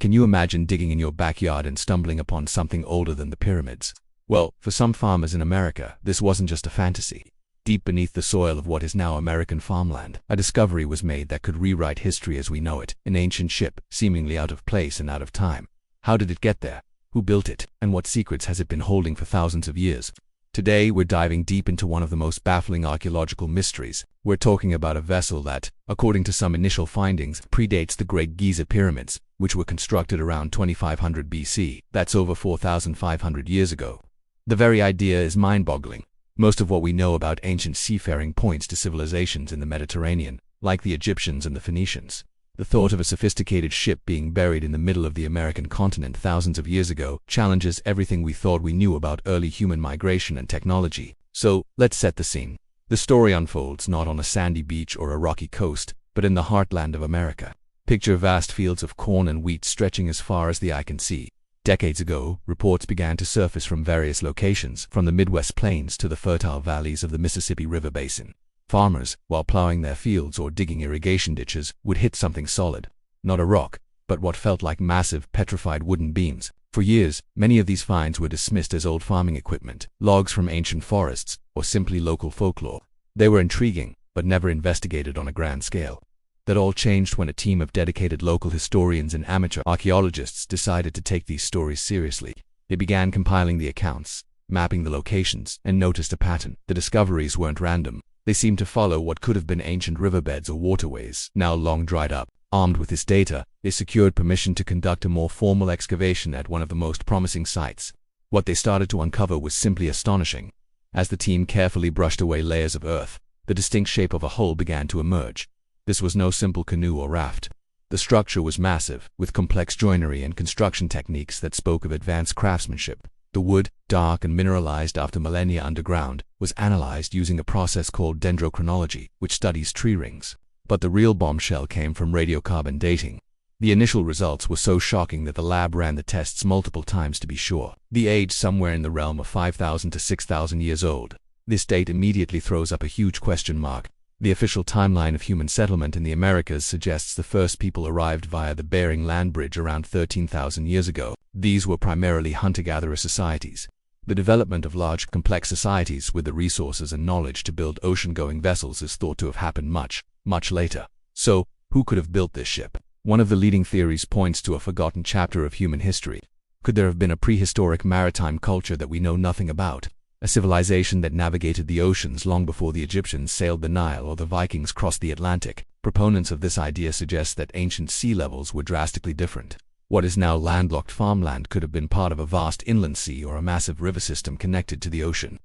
Can you imagine digging in your backyard and stumbling upon something older than the pyramids? Well, for some farmers in America, this wasn't just a fantasy. Deep beneath the soil of what is now American farmland, a discovery was made that could rewrite history as we know it. An ancient ship, seemingly out of place and out of time. How did it get there? Who built it? And what secrets has it been holding for thousands of years? Today, we're diving deep into one of the most baffling archaeological mysteries. We're talking about a vessel that, according to some initial findings, predates the Great Giza Pyramids, which were constructed around 2500 BC. That's over 4,500 years ago. The very idea is mind-boggling. Most of what we know about ancient seafaring points to civilizations in the Mediterranean, like the Egyptians and the Phoenicians. The thought of a sophisticated ship being buried in the middle of the American continent thousands of years ago challenges everything we thought we knew about early human migration and technology. So, let's set the scene. The story unfolds not on a sandy beach or a rocky coast, but in the heartland of America. Picture vast fields of corn and wheat stretching as far as the eye can see. Decades ago, reports began to surface from various locations, from the Midwest plains to the fertile valleys of the Mississippi River Basin. Farmers, while plowing their fields or digging irrigation ditches, would hit something solid. Not a rock, but what felt like massive, petrified wooden beams. For years, many of these finds were dismissed as old farming equipment, logs from ancient forests, or simply local folklore. They were intriguing, but never investigated on a grand scale. That all changed when a team of dedicated local historians and amateur archaeologists decided to take these stories seriously. They began compiling the accounts, mapping the locations, and noticed a pattern. The discoveries weren't random. They seemed to follow what could have been ancient riverbeds or waterways, now long dried up. Armed with this data, they secured permission to conduct a more formal excavation at one of the most promising sites. What they started to uncover was simply astonishing. As the team carefully brushed away layers of earth, the distinct shape of a hull began to emerge. This was no simple canoe or raft. The structure was massive, with complex joinery and construction techniques that spoke of advanced craftsmanship. The wood, dark and mineralized after millennia underground, was analyzed using a process called dendrochronology, which studies tree rings. But the real bombshell came from radiocarbon dating. The initial results were so shocking that the lab ran the tests multiple times to be sure. The age somewhere in the realm of 5,000 to 6,000 years old. This date immediately throws up a huge question mark. The official timeline of human settlement in the Americas suggests the first people arrived via the Bering Land Bridge around 13,000 years ago. These were primarily hunter-gatherer societies. The development of large, complex societies with the resources and knowledge to build ocean-going vessels is thought to have happened much later. So, who could have built this ship? One of the leading theories points to a forgotten chapter of human history. Could there have been a prehistoric maritime culture that we know nothing about? A civilization that navigated the oceans long before the Egyptians sailed the Nile or the Vikings crossed the Atlantic. Proponents of this idea suggest that ancient sea levels were drastically different. What is now landlocked farmland could have been part of a vast inland sea or a massive river system connected to the ocean.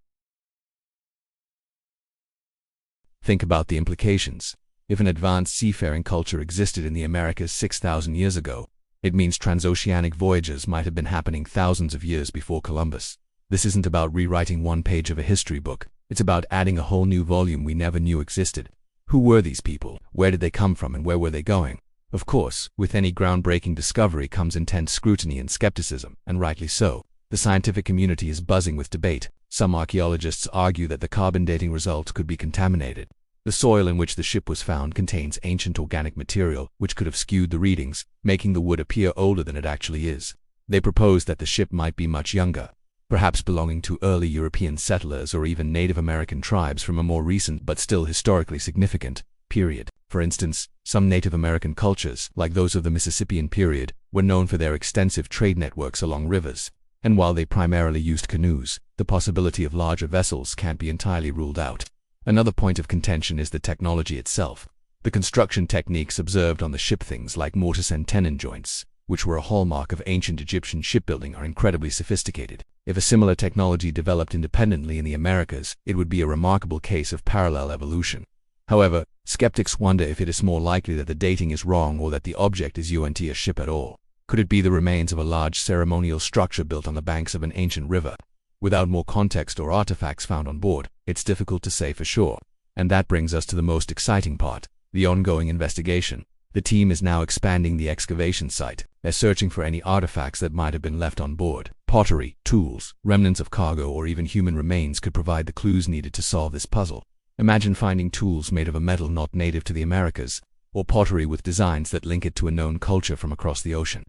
Think about the implications. If an advanced seafaring culture existed in the Americas 6,000 years ago, it means transoceanic voyages might have been happening thousands of years before Columbus. This isn't about rewriting one page of a history book. It's about adding a whole new volume we never knew existed. Who were these people? Where did they come from and where were they going? Of course, with any groundbreaking discovery comes intense scrutiny and skepticism, and rightly so. The scientific community is buzzing with debate. Some archaeologists argue that the carbon dating results could be contaminated. The soil in which the ship was found contains ancient organic material, which could have skewed the readings, making the wood appear older than it actually is. They propose that the ship might be much younger, perhaps belonging to early European settlers or even Native American tribes from a more recent but still historically significant period. For instance, some Native American cultures, like those of the Mississippian period, were known for their extensive trade networks along rivers, and while they primarily used canoes, the possibility of larger vessels can't be entirely ruled out. Another point of contention is the technology itself. The construction techniques observed on the ship, things like mortise and tenon joints, which were a hallmark of ancient Egyptian shipbuilding, are incredibly sophisticated. If a similar technology developed independently in the Americas, it would be a remarkable case of parallel evolution. However, skeptics wonder if it is more likely that the dating is wrong or that the object isn't a ship at all. Could it be the remains of a large ceremonial structure built on the banks of an ancient river? Without more context or artifacts found on board, it's difficult to say for sure. And that brings us to the most exciting part, the ongoing investigation. The team is now expanding the excavation site. They're searching for any artifacts that might have been left on board. Pottery, tools, remnants of cargo, or even human remains could provide the clues needed to solve this puzzle. Imagine finding tools made of a metal not native to the Americas, or pottery with designs that link it to a known culture from across the ocean.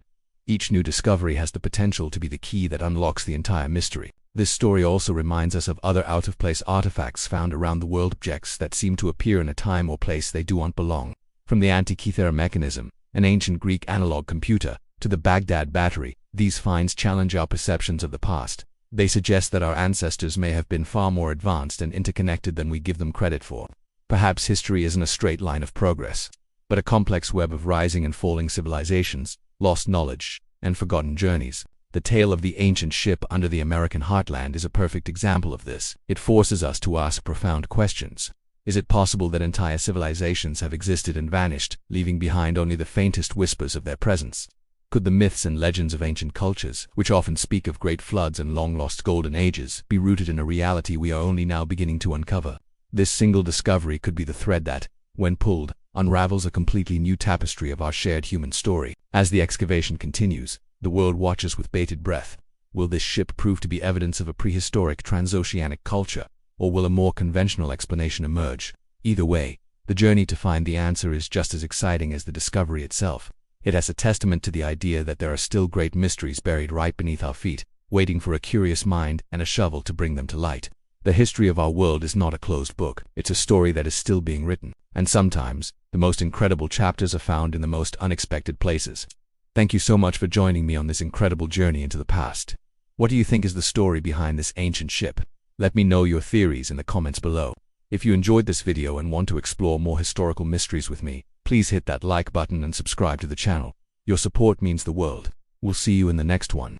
Each new discovery has the potential to be the key that unlocks the entire mystery. This story also reminds us of other out-of-place artifacts found around the world, objects that seem to appear in a time or place they do not belong. From the Antikythera mechanism, an ancient Greek analog computer, to the Baghdad battery, these finds challenge our perceptions of the past. They suggest that our ancestors may have been far more advanced and interconnected than we give them credit for. Perhaps history isn't a straight line of progress, but a complex web of rising and falling civilizations, lost knowledge, and forgotten journeys. The tale of the ancient ship under the American heartland is a perfect example of this. It forces us to ask profound questions. Is it possible that entire civilizations have existed and vanished, leaving behind only the faintest whispers of their presence? Could the myths and legends of ancient cultures, which often speak of great floods and long-lost golden ages, be rooted in a reality we are only now beginning to uncover? This single discovery could be the thread that, when pulled, unravels a completely new tapestry of our shared human story. As the excavation continues, the world watches with bated breath. Will this ship prove to be evidence of a prehistoric transoceanic culture, or will a more conventional explanation emerge? Either way, the journey to find the answer is just as exciting as the discovery itself. It is a testament to the idea that there are still great mysteries buried right beneath our feet, waiting for a curious mind and a shovel to bring them to light. The history of our world is not a closed book. It's a story that is still being written. And sometimes, the most incredible chapters are found in the most unexpected places. Thank you so much for joining me on this incredible journey into the past. What do you think is the story behind this ancient ship? Let me know your theories in the comments below. If you enjoyed this video and want to explore more historical mysteries with me, please hit that like button and subscribe to the channel. Your support means the world. We'll see you in the next one.